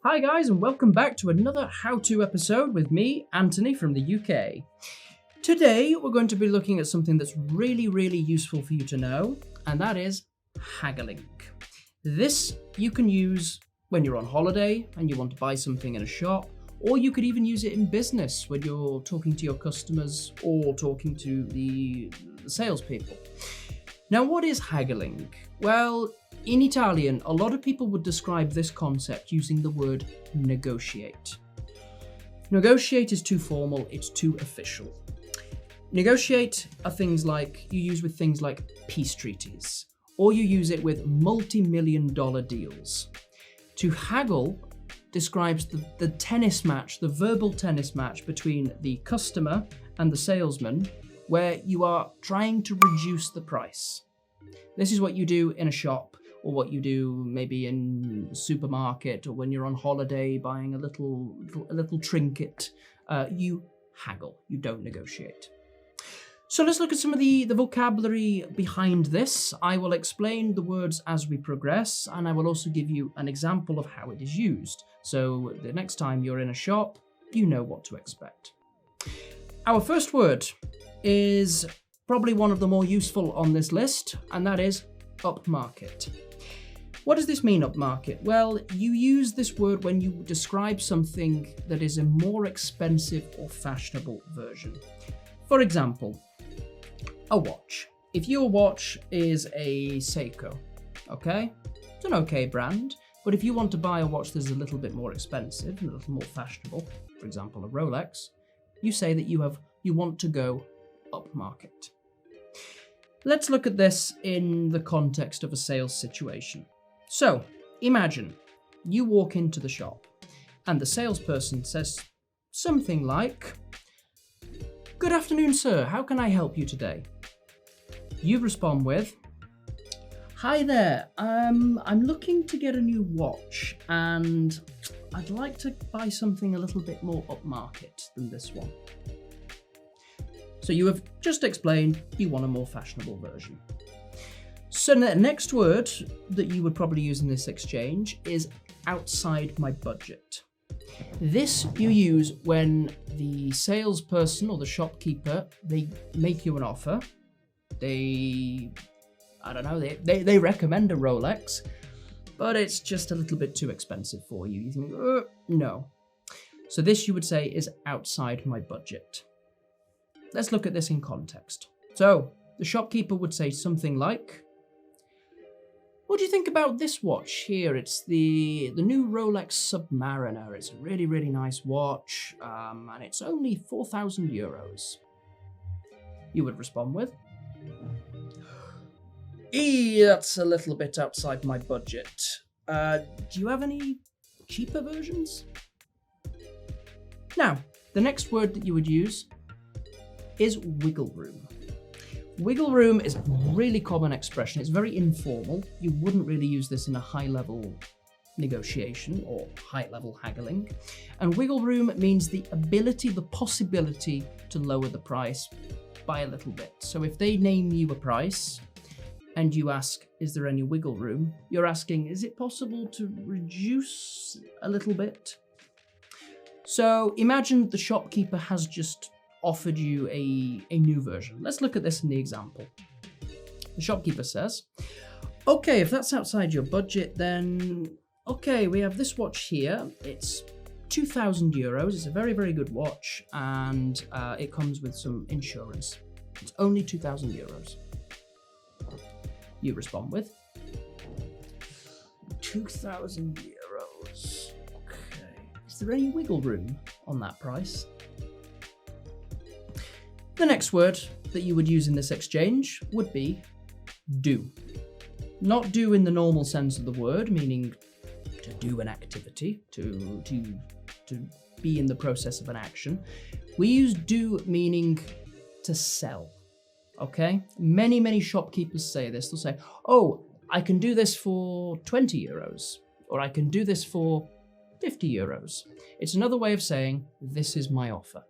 Hi guys, and welcome back to another how-to episode with me, Anthony from the UK. Today we're going to be looking at something that's really useful for you to know, and that is haggling. This you can use when you're on holiday and you want to buy something in a shop, or you could even use it in business when you're talking to your customers or talking to the salespeople. Now, what is haggling? Well, in Italian, a lot of people would describe this concept using the word negotiate. Negotiate is too formal, it's too official. Negotiate are things like, you use with things like peace treaties, or you use it with multi-million-dollar deals. To haggle describes the tennis match, the verbal tennis match between the customer and the salesman, where you are trying to reduce the price. This is what you do in a shop, or what you do maybe in a supermarket, or when you're on holiday buying a little trinket. You haggle, you don't negotiate. So let's look at some of the vocabulary behind this. I will explain the words as we progress, and I will also give you an example of how it is used. So the next time you're in a shop, you know what to expect. Our first word is probably one of the more useful on this list, and that is upmarket. What does this mean, upmarket? Well, you use this word when you describe something that is a more expensive or fashionable version. For example, a watch. If your watch is a Seiko, okay? It's an okay brand, but if you want to buy a watch that's a little bit more expensive and a little more fashionable, for example, a Rolex, you say that you want to go upmarket. Let's look at this in the context of a sales situation. So, imagine you walk into the shop and the salesperson says something like, "Good afternoon, sir. How can I help you today?" You respond with, "Hi there. I'm looking to get a new watch and I'd like to buy something a little bit more upmarket than this one." So you have just explained you want a more fashionable version. So the next word that you would probably use in this exchange is outside my budget. This you use when the salesperson or the shopkeeper, they make you an offer. They recommend a Rolex, but it's just a little bit too expensive for you. You think, no. So this you would say is outside my budget. Let's look at this in context. So the shopkeeper would say something like, "What do you think about this watch here? It's the new Rolex Submariner. It's a really nice watch, and it's only 4,000 euros. You would respond with, "That's a little bit outside my budget. Do you have any cheaper versions?" Now, the next word that you would use is wiggle room. Wiggle room is a really common expression. It's very informal. You wouldn't really use this in a high-level negotiation or high-level haggling. And wiggle room means the ability, the possibility to lower the price by a little bit. So if they name you a price and you ask, "Is there any wiggle room?" you're asking, "Is it possible to reduce a little bit?" So imagine the shopkeeper has just offered you a new version. Let's look at this in the example. The shopkeeper says, "Okay, if that's outside your budget, then okay, we have this watch here. It's 2,000 euros. It's a very good watch, and it comes with some insurance. It's only 2,000 euros. You respond with, 2,000 euros. Okay. Is there any wiggle room on that price? The next word that you would use in this exchange would be do. Not do in the normal sense of the word, meaning to do an activity, to be in the process of an action. We use do meaning to sell. Okay? Many shopkeepers say this. They'll say, "Oh, I can do this for 20 euros, or I can do this for 50 euros. It's another way of saying, "This is my offer."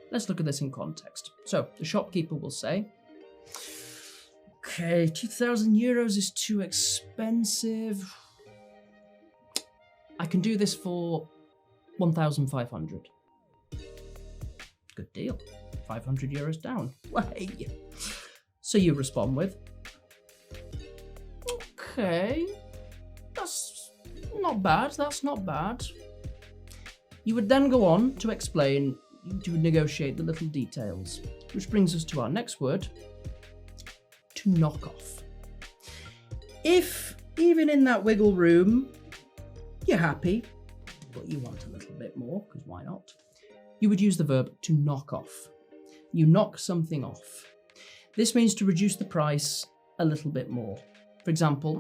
Let's look at this in context. So the shopkeeper will say, "Okay, 2,000 euros is too expensive. I can do this for 1,500. Good deal. 500 euros down. Way. So you respond with, okay, that's not bad, that's not bad. You would then go on to explain, to negotiate the little details, which brings us to our next word, to knock off. If, even in that wiggle room, you're happy, but you want a little bit more, because why not? You would use the verb to knock off. You knock something off. This means to reduce the price a little bit more. For example,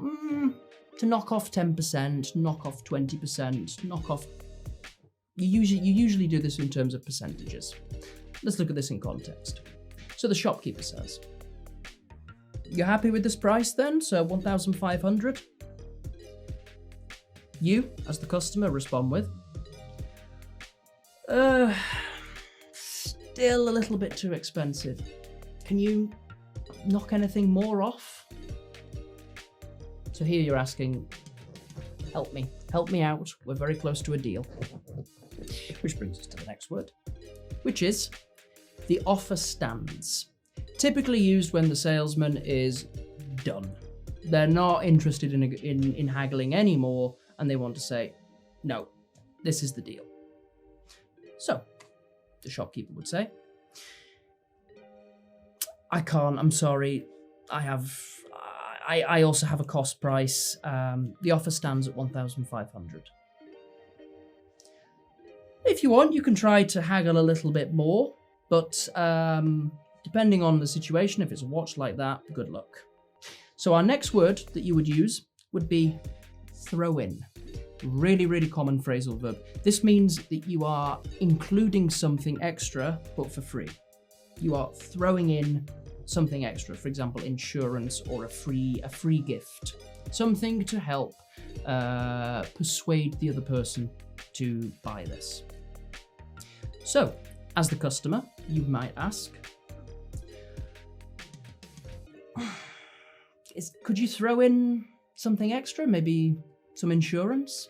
to knock off 10%, knock off 20%, knock off... You usually do this in terms of percentages. Let's look at this in context. So the shopkeeper says, you're happy with this price then? So 1,500? You, as the customer, respond with, still a little bit too expensive. Can you knock anything more off? So here you're asking, help me out. We're very close to a deal. Which brings us to the next word, which is the offer stands. Typically used when the salesman is done. They're not interested in haggling anymore, and they want to say, no, this is the deal. So the shopkeeper would say, I can't, I'm sorry. I also have a cost price. The offer stands at 1,500. If you want, you can try to haggle a little bit more, but depending on the situation, if it's a watch like that, good luck. So our next word that you would use would be throw in. Really, really common phrasal verb. This means that you are including something extra, but for free. You are throwing in something extra, for example, insurance or a free gift. Something to help persuade the other person to buy this. So, as the customer, you might ask, could you throw in something extra? Maybe some insurance?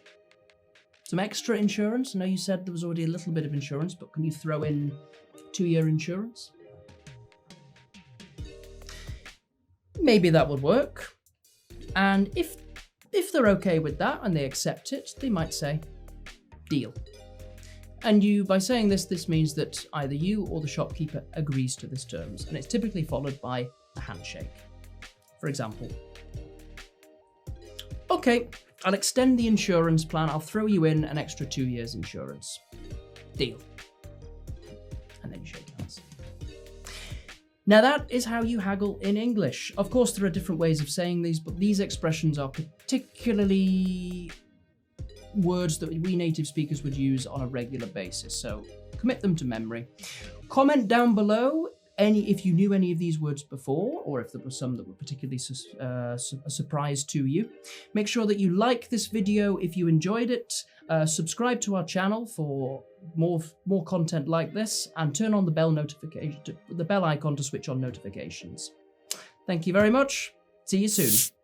Some extra insurance? I know you said there was already a little bit of insurance, but can you throw in 2-year insurance? Maybe that would work. And if they're okay with that and they accept it, they might say, deal. And by saying this means that either you or the shopkeeper agrees to this terms, and it's typically followed by a handshake. For example, okay, I'll extend the insurance plan. I'll throw you in an extra 2 years insurance. Deal. And then you shake hands. Now that is how you haggle in English. Of course, there are different ways of saying these, but these expressions are particularly words that we native speakers would use on a regular basis. So commit them to memory. Comment down below if you knew any of these words before, or if there were some that were particularly a surprise to you. Make sure that you like this video if you enjoyed it. Subscribe to our channel for more content like this, and turn on the bell icon to switch on notifications. Thank you very much. See you soon.